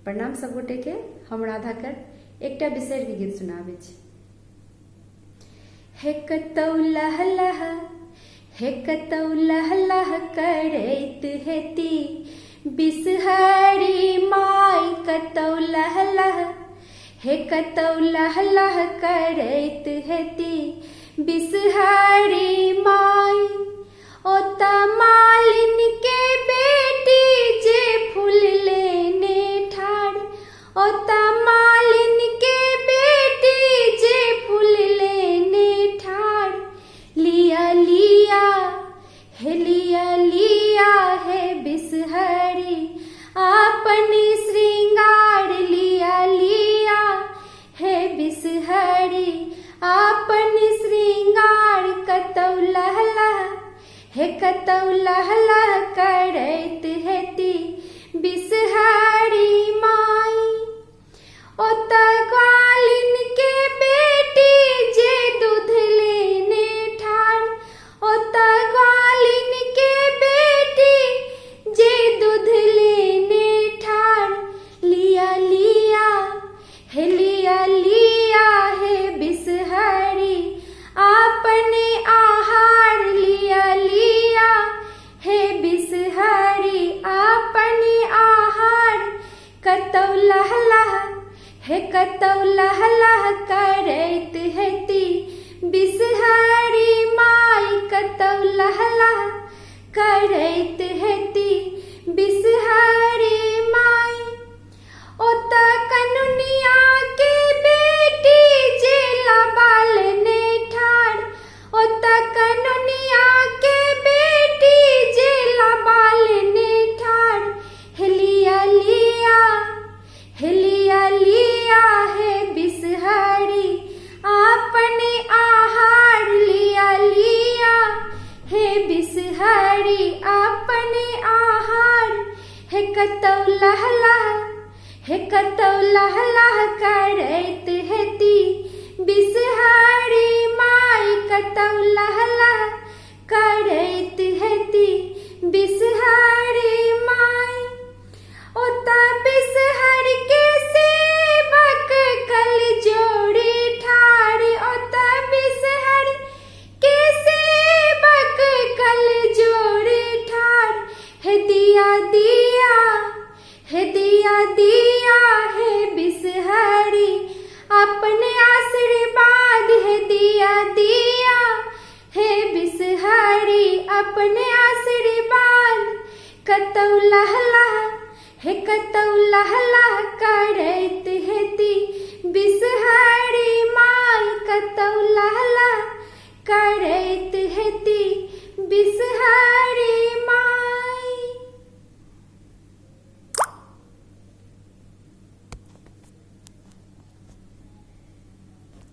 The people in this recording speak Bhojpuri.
प्रणाम सब गोटे के। हम राधाकर एकटा बिसरि के गीत सुनाबै छी। हे कतौ लह लह, हे कतौ लह लह करैत हेती बिसहरी माय, कतौ लह लह, हे कतौ लह लह करैत हेती बिसहरी माय। ओता मालिन के बेटी जे फूल लेने ठाड़, ओता मालिन के बेटी जे फूल लेने ठाड़। लिया लिया, हे लिया लिया है बिसहरी अपनी श्रृंगार, लिया लिया है बिसहरी अपनी श्रृंगार। कतौ लह लह, हे कतौ लह लह करैत हेती बिसहरी माय। ओता ग्वालिन के बेटी जे दूध लेने ठाड़, ओता ग्वालिन के बेटी जे दूध लेने ठाड़। लिया लिया, हे लिया लिया है बिसहरी अपने आहार, लिया लिया है बिसहरी अपने आहार। कतौ लह लह, हे कतौ लह लह करैत हेती बिसहरी माय, कतौ लह लह करैत हेती बिसहरी माय। ओता कनुनिया के बेटी जे लबाल ने ठाड़, ओता कनुनिया के बेटी जे लबाल ने ठाड़। हे लिया लिया, हे लिया लिया है बिसहरी अपने आहार, लिया लिया है बिसहरी अपने आहार। हे कतौ लह लह, हे कतौ लह लह करैत हेती बिसहरी माय, कतौ लह लह करैत हेती बिसहरी माय। ओता बिसहर के सेवक कल जोड़ी ठाड़, ओता बिसहर के सेवक कल जोड़ी ठाड़। हे दिया दिया, हे दिया दिया है बिसहरी अपने आशीर्वाद, हे दिया दिया है बिसहरी अपने आशीर्वाद। कतौ लह लह, हे कतौ लह लह करैत हेती बिसहरी माय, कतौ लह लह करैत हेती बिसहरी।